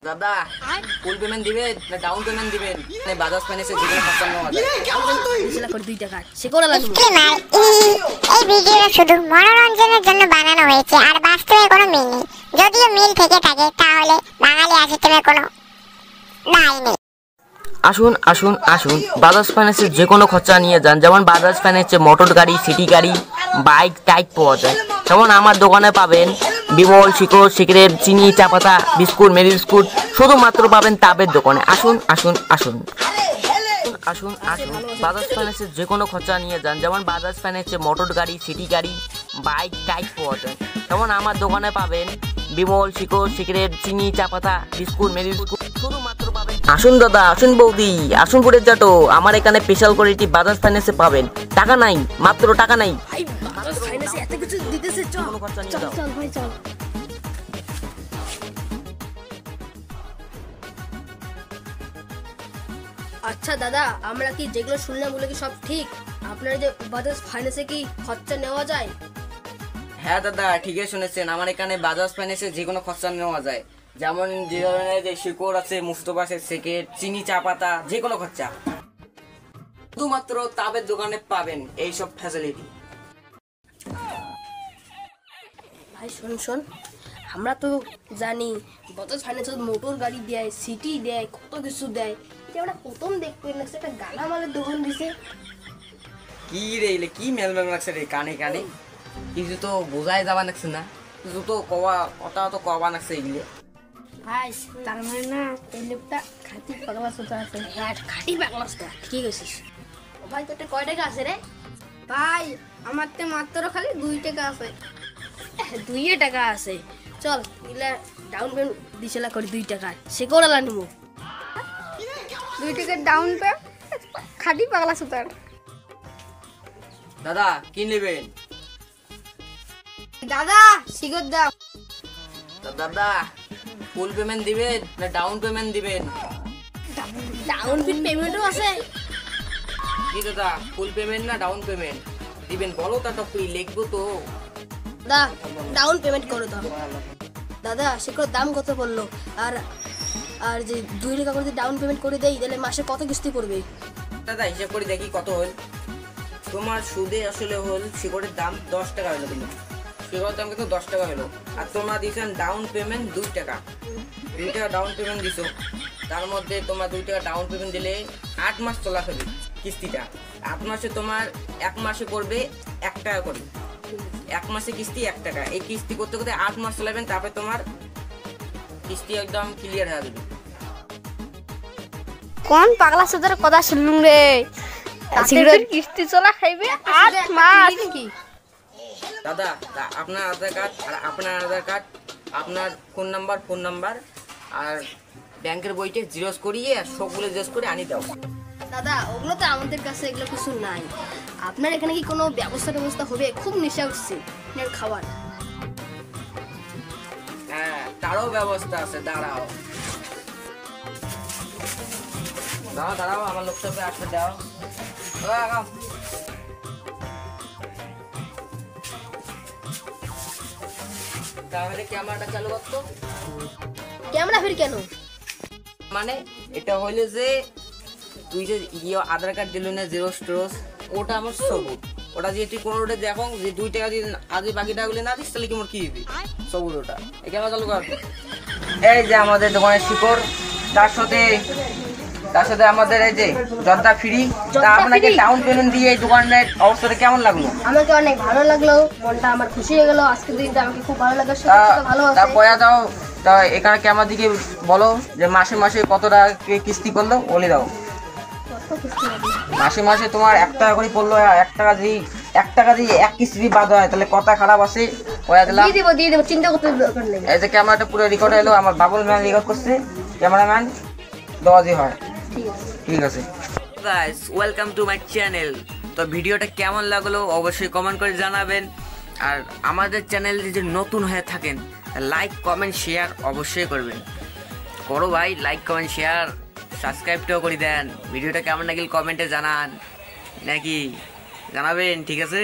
দাদা full payment দিবেন না ডাউন পেমেন্ট দিবেন? বাজাজ ফাইন্যান্সে যেগুলো খরচা নেওয়া যায় 2 টাকা সে করে লাগবে। এই ভিডিওটা শুধু মনোরঞ্জনের জন্য বানানো হয়েছে, আর বাস্তবে কোনো মিল নেই। যদিও মিল থেকে থাকে তাহলে বাঙালি আসিস্টেমের কোনো দায় নেই। আসুন আসুন আসুন, বাজাজ ফাইন্যান্সের যে কোনো খরচা নিয়ে যান। যেমন বাজাজ ফাইন্যান্সে মোটর গাড়ি, সিটি গাড়ি, বাইক টাইপ পাওয়া যায়। যেমন আমার দোকানে পাবেন বিমল, শিকড়, সিগারেট, চিনি, চা পাতা, বিস্কুট, মেরি বিস্কুট শুধুমাত্র পাবেন তাবের দোকানে। আসুন আসুন আসুন আসুন আসুন, বাজাজ ফাইন্যান্সের যে কোনো খরচা নিয়ে যান। যেমন বাজাজ ফাইন্যান্সে মোটর গাড়ি, সিটি গাড়ি, বাইক টাইপ পাওয়া যায়। যেমন আমার দোকানে পাবেন বিমল, শিকড়, সিগারেট, চিনি, চা পাতা, বিস্কুট, মেরি বিস্কুট শুধুমাত্র পাবেন। আসুন দাদা, আসুন বৌদি, আসুন পুরের জাটো, আমার এখানে স্পেশাল কোয়ালিটি বাজাজ ফাইন্যান্সে পাবেন। টাকা নাই, মাত্র টাকা নাই। ভাই বাজাজ ফাইন্যান্সে এত কিছু দিতেছে, চল কোনো খরচা নিয়ে যাও। চল ভাই চল। আচ্ছা দাদা, আমরা কি যেগুলো শুনলাম ওগুলো কি সব ঠিক? আপনার যে বাজাজ ফাইন্যান্সে কি খরচা নেওয়া যায়? হ্যাঁ দাদা, ঠিকই শুনেছেন, আমার এখানে বাজাজ ফাইন্যান্সে যে কোনো খরচা নেওয়া যায়। যেমন যে ধরনের যে শিকড় আছে, মুস্তফা আছে, সেকেট, চিনি, চা পাতা, যে কোনো খরচা শুধুমাত্র তাবের দোকানে পাবেন এইসব ফ্যাসিলিটি। ভাই শোন, আমরা তো জানি বাজাজ ফাইন্যান্স মোটর গাড়ি দেয়, সিটি দেয়, কত কিছু দেয়। এটা আমরা প্রথম দেখতে না, একটা গালামালের দোকান দিছে। কি রে এলে কি মেলমেল লাগছে রে কানে কানে, কিছু তো বোঝাই যাবা লাগছে না, কিছু তো কথা তো কবা লাগছে এগুলো। ভাই তার মানে না এই লোকটা খাঁটি পাগলা সোচা আছে। হ্যাঁ খাঁটি পাগলাসটা ঠিক আছে। ও ভাই তোর কয় টাকা আছে রে? ভাই আমার তো মাত্র খালি 2 টাকা আছে। 2 টাকা আছে, চল এগুলা ডাউন পেমেন্ট দিছিলা করে 2 টাকা সে করে নিব। 2 টাকার ডাউন পে খালি পাগলা সুতার। দাদা কি নেবেন? দাদা শিগর দাও। দাদা ফুল পেমেন্ট দিবেন না ডাউন পেমেন্ট দিবেন? ডাউন পেমেন্টও আছে। কি দাদা, ফুল পেমেন্ট না ডাউন পেমেন্ট দিবেন বলো, তা তো লিখবো তো। দাদা ডাউন পেমেন্ট করে দাও। দাদা সেগুলোর দাম কত পড়লো? আর আর যে 2 টাকা করে ডাউন পেমেন্ট করে দেই তাহলে মাসে কত কিস্তি পড়বে? দাদা হিসাব করে দেখি কত হল। তোমার সুদে আসলে হল শিকড়ের দাম 10 টাকা হলো, কিন্তু শিকড়ের দাম কিন্তু 10 টাকা হলো। আর তোমরা দিয়েছেন ডাউন পেমেন্ট 2 টাকা, 2 টাকা ডাউন পেমেন্ট দিছো। তার মধ্যে তোমার 2 টাকা ডাউন পেমেন্ট দিলে 8 মাস চলা হবে কিস্তিটা। 8 মাসে তোমার 1 মাসে পড়বে 1 টাকা করে, 1 মাসে কিস্তি 1 টাকা। এই কিস্তি করতে করতে 8 মাস চলাবেন, তারপরে তোমার কিস্তি একদম ক্লিয়ার হয়ে যাবে। কোন পাগলা সুতার কথা শুনলুম রে? সিগারেট কিস্তি চলা খাইবে 8 মাস কি? দাদা আপনার আধার কার্ড আর আপনার আধার কার্ড, আপনার ফোন নাম্বার আর ব্যাংকের বইতে জিরোস করিয়ে সবগুলো জিরোস করে আনি দাও। দাদা ওগুলো তো আমাদের কাছে এগুলো কিছু নাই। আপনার এখানে কি কোনো ব্যবস্থা হবে? খুব নেশা উঠছে আপনার খাবার। হ্যাঁ তারও ব্যবস্থা আছে, দাঁড়াও আমার লোক সবে আসতে দাও। তাহলে ক্যামেরাটা চালু করতো। ক্যামেরা ফির কেন? মানে এটা হইলে যে তুই যে আধার কার্ড দিল না জেরক্স টেরক্স, ওটা আমার সবুজ। ওটা দিয়ে তুই কোনো ওটা দেখো যে 2 টাকা দিয়ে আগে বাকি টাকাগুলো না দিস তাহলে কি মোর কি দিবি সবুজ ওটা। এই ক্যামেরা চালু কর। এই যে আমাদের দোকানের শিকড়, তার সাথে আমাদের এই যে জর্দা ফ্রি। তা আপনাকে ডাউন পেমেন্ট দিয়ে এই দোকানের অবস্থাটা কেমন লাগলো? আমাকে অনেক ভালো লাগলো, মনটা আমার খুশি হয়ে গেল। আজকের দিনটা আমাকে খুব ভালো লাগলো, ভালো আছে। তা পয়া দাও, তা এখানে ক্যামেরার দিকে বলো যে মাসে কত টাকা কিস্তি করলো বলে দাও। মাসে তোমার 1 টাকা করে পড়লো। 1 টাকা দিয়ে 1 কিস্তি বাদ হয় তাহলে কথা খারাপ আছে। পয়া দিলাম, দিয়ে দেবো, চিন্তা করতে দরকার নেই। এই যে ক্যামেরাটা পুরো রেকর্ড হলো, আমার বাবুল ম্যান রেকর্ড করছে, ক্যামেরাম্যান দোয়াজি হয়। ঠিক আছে guys, welcome to my channel. তো ভিডিওটা কেমন লাগলো অবশ্যই কমেন্ট করে জানাবেন। আর আমাদের চ্যানেল যদি নতুন হয়ে থাকেন লাইক কমেন্ট শেয়ার অবশ্যই করবেন। করো ভাই, লাইক কমেন্ট শেয়ার, সাবস্ক্রাইবটাও করে দেন। ভিডিওটা কেমন লাগলো কমেন্টে জানান, নাকি জানাবেন? ঠিক আছে।